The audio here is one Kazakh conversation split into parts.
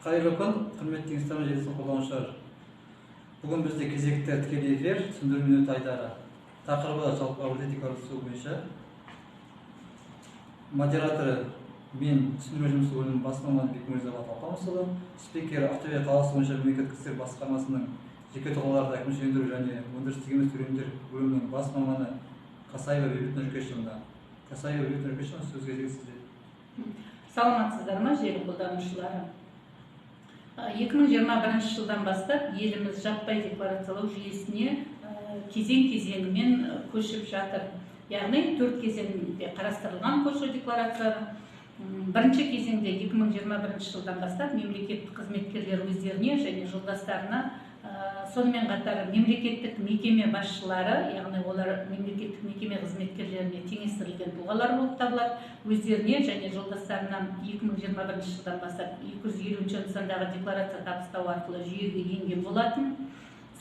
Қайырлы күн, құрметті Инстаграм желісінің қолданушылары. Бүгін бізде кезекті тікелей эфир түсіндіру минут айдары. Тақырыбы жалпы аудио декларация бойынша. Модераторы мен түсіндіру жұмысы бөлімінің бас маманы Бекмырзабат Алпамысұлы, спикер Ақтөбе қаласы бойынша мемлекеттік істер басқармасының жеке тұлғаларды әкімшілендіру және өндірістік емес төлемдер бөлімінің бас маманы Қасаева Бейбіт Нұркешевна. Қасаева Бейбіт Нұркешевна, сөз кезегі сізде. Саламатсыздар ма, желі қолданушылары? 2021 жылдан бастап еліміз жаппай декларациялау жүйесіне кезең-кезеңімен көшіп жатыр. Яғни 4 кезеңде қарастырылған көшу декларацияны. Бірінші кезеңде 2021 жылдан бастап мемлекеттік қызметкерлер өздеріне және жолдастарына, сонымен қатар мемлекеттік мекеме басшылары, яғни олар мемлекеттік мекеме қызметкерлеріне теңестірілген тұлғалар болып табылады, өздеріне және жолдастарына 2021 жылдан бастап 250 нысандағы декларация табыстау арқылы жүйеге енген болатын.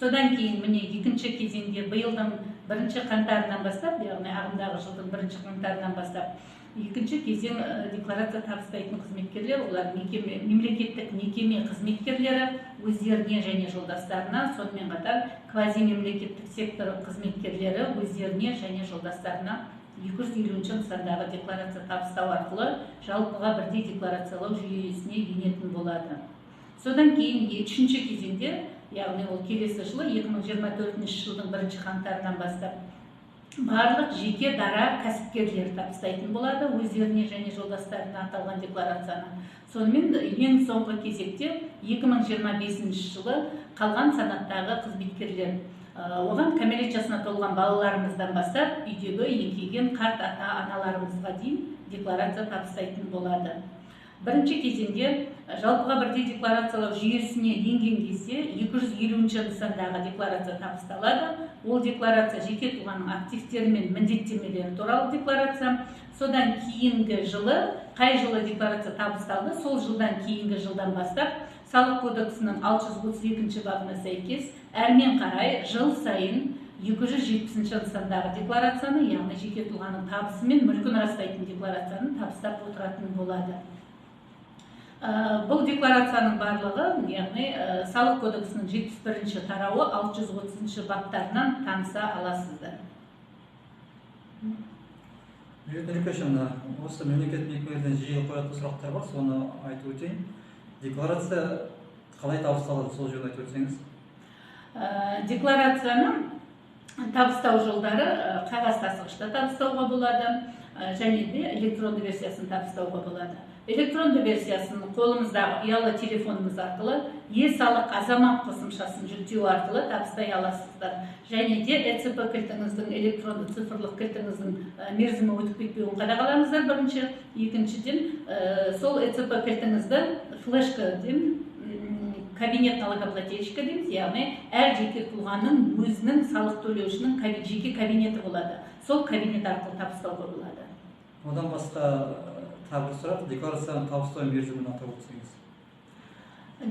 Содан кейін міне екінші кезеңде биылдың 1 қаңтарынан бастап, яғни ағымдағы жылдың 1 қаңтарынан бастап екінші кезең декларация табыстайтын қызметкерлер, олар мемлекеттік мекеме қызметкерлері өздеріне және жолдастарына, сонымен қатар квазимемлекеттік сектор қызметкерлері өздеріне және жолдастарына 250 нысандағы декларация табыстау арқылы жалпыға бірдей декларациялау жүйесіне енетін болады. Содан кейін үшінші кезеңде, яғни ол келесі жылы 2024 жылдың 1 қаңтарынан бастап барлық жеке дара кәсіпкерлер табыстайтын болады өздеріне және жолдастарына аталған декларацияны. Сонымен ең соңғы кезекте 2025 жылы қалған санаттағы қызметкерлер, оған кәмелет жасына толған балаларымыздан бастап үйдегі еңкейген қарт ата-аналарымызға дейін декларация табыстайтын болады. Бірінші кезеңде жалпыға бірдей декларациялау жүйесіне енген кезде 250 нысандағы декларация табысталады. Ол декларация жеке тұлғаның активтері мен міндеттемелері туралы декларация. Содан кейінгі жылы, қай жылы декларация табысталды, сол жылдан кейінгі жылдан бастап салық кодексінің 632 бабына сәйкес әрмен қарай жыл сайын 270 нысандағы декларацияны, яғни жеке тұлғаның табысы мен мүлкін растайтын декларацияны табыстап отыратын болады. Бұл декларацияның барлығы, яғни салық кодексінің 71 тарауы 630 баптарынан таныса аласыздар. Бейбіт Нұркешевна, осы мемлекеттік мекемелерден жиі қоятын сұрақтар бар, соны айтып өтейін. Декларация қалай табысталады, сол жөнінде айтып өтсеңіз? Декларацияны табыстау жолдары қағаз тасығышта табыстауға болады, және де электронды версиясын табыстауға болады. Электронды версиясын қолымыздағы ұялы телефонымыз арқылы е-салық азамат қосымшасын жүктеу арқылы табыстай аласыздар. Және де ЭЦП кілтіңіздің, электронды цифрлық кілтіңіздің мерзімі өтіп кетпеуін қадағалаңыздар бірінші. Екіншіден, сол ЭЦП кілтіңізді флешка кабинет налогоплательщика дейміз, яғни әр жеке тұлғаның өзінің салық төлеушінің жеке кабинеті болады. Сол кабинет арқылы табыстауға болады. Одан басқа тағы сұрақ, декларацияны табыстау мерзімін атап өтсеңіз?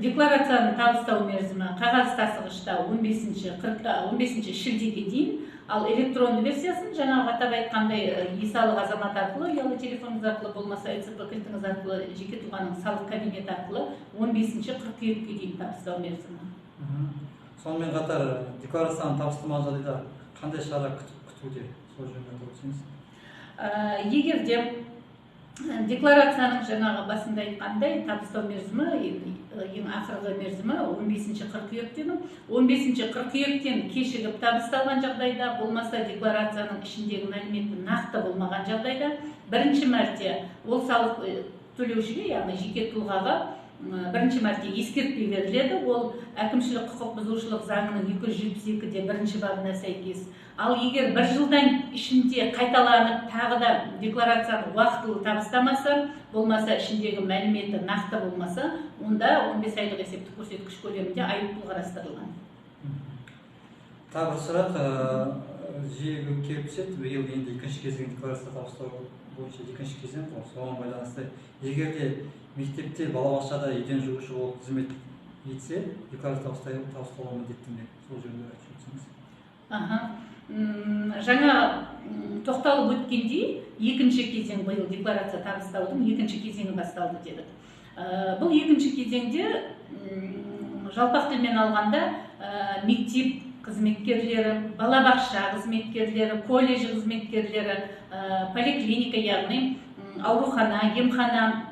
Декларацияны табыстау мерзімі қағаз тасығышта 15 шілдеге дейін, ал электронды версиясын жаңағы атап айтқандай е-салық азамат арқылы, ұялы телефоныңыз арқылы, болмаса ЭЦП кілтіңіз арқылы, жеке тұлғаның салық кабинеті арқылы 15 қыркүйекке дейін табыстау мерзімі. Сонымен қатар декларацияны табыстамаған жағдайда қандай шара күтуде, сол жөнінде атап өтсеңіз? Егер де декларацияның жаңағы басында айтқандай табыстау мерзімі, ең ақырғы мерзімі 15 қыркүйектен, 15 қыркүйектен кешігіп табысталған жағдайда, болмаса декларацияның ішіндегі мәліметі нақты болмаған жағдайда, бірінші мәрте ол салық төлеушіге, яғни жеке тұлғаға бірінші мәрте ескертпе беріледі. Ол әкімшілік құқық бұзушылық заңының 272-де 1 бабына сәйкес. Ал егер бір жылдан ішінде қайталанып тағы да декларацияны уақытылы табыстамаса, болмаса ішіндегі мәліметі нақты болмаса, онда 15 айлық есептік көрсеткіш көлемінде айыппұл қарастырылған. Тағы сұрақ, жиі келіп түседі, биыл енді екінші кезең декларация табыстау бойынша екінші кезең, соған байланысты егер де мектепте балабақшада еден жуушы болып қызмет етсе, декларация табыстауға міндетті ме? Сол жөнінде айтып өтсеңіз. Жаңа тоқталып өткендей, екінші кезең биыл декларация табыстаудың екінші кезеңі басталды дедік. Бұл екінші кезеңде жалпақ тілмен алғанда мектеп қызметкерлері, балабақша қызметкерлері, колледж қызметкерлері, поликлиника, яғни аурухана, емхана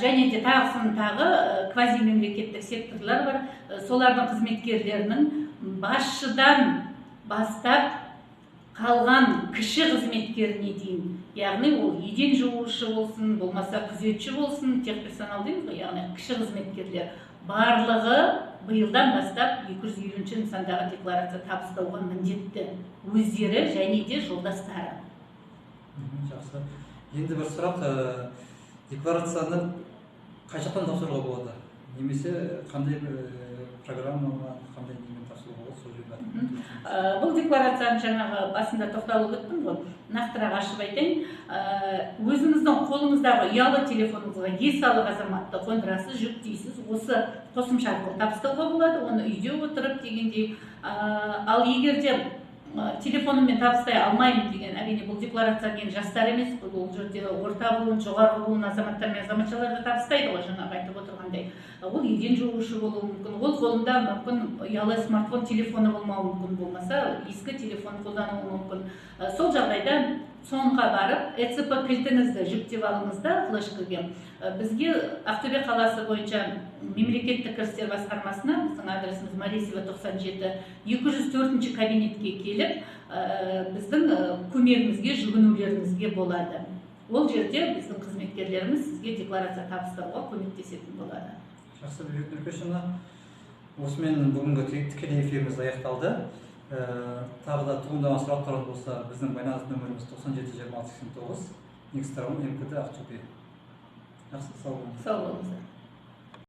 және де тағы квазимемлекеттік секторлар бар. Солардың қызметкерлерінің басшыдан бастап қалған кіші қызметкеріне дейін, яғни ол еден жуушы болсын, болмаса күзетші болсын, техперсонал дейміз ғой, яғни кіші қызметкерлер барлығы биылдан бастап 250 нысандағы декларация табыстауға міндетті, өздері және де жолдастары. Жақсы. Енді бір сұрақ, декларацияны қай жақтан тапсыруға болады? Немесе қандай программа, қандай немен тапсыруға болады? Сол жерде. Бұл декларацияны жаңағы басында тоқталып өттім ғой, нақтырақ ашып айтайын. Өзіңіздің қолыңыздағы ұялы телефоныңызға салық азаматты қондырасыз, жүктейсіз, осы қосымша арқылы табыстауға болады, оны үйде отырып дегендей. Ал егерде телефоныммен табыстай алмаймын деген, әрине бұл декларация деген жастар емес, бұл жерде орта буын, жоғарғы буын азаматтар мен азаматшалар да табыстайды ғой, жаңағы айтып отырғандай. Ол еден жуушы болуы мүмкін, ол қолында мүмкін ұялы смартфон телефоны болмауы мүмкін, болмаса ескі телефон қолдануы мүмкін. Сол жағдайда соңға барып, ЭЦП кілтіңізді жүктеп алыңыз да флешкаге. Бізге Ақтөбе қаласы бойынша мемлекеттік кірістер басқармасына, біздің адресіміз Малесева 97, 204 кабинетке келіп, біздің көмегімізге, жүгінулеріңізге болады. Ол жерде біздің қызметкерлеріміз сізге декларация табыстауға көмектесетін болады. Жақсы, Нұркешова, осымен бүгінгі тікелей эфиріміз аяқталды. Тағы да туындаған сұрақтар болса, біздің байланыс нөміріміз 97 26 89, Ниғыстарым МКТ Ақтөбе. Жақсы, сау болыңыз. Сау болыңыздар.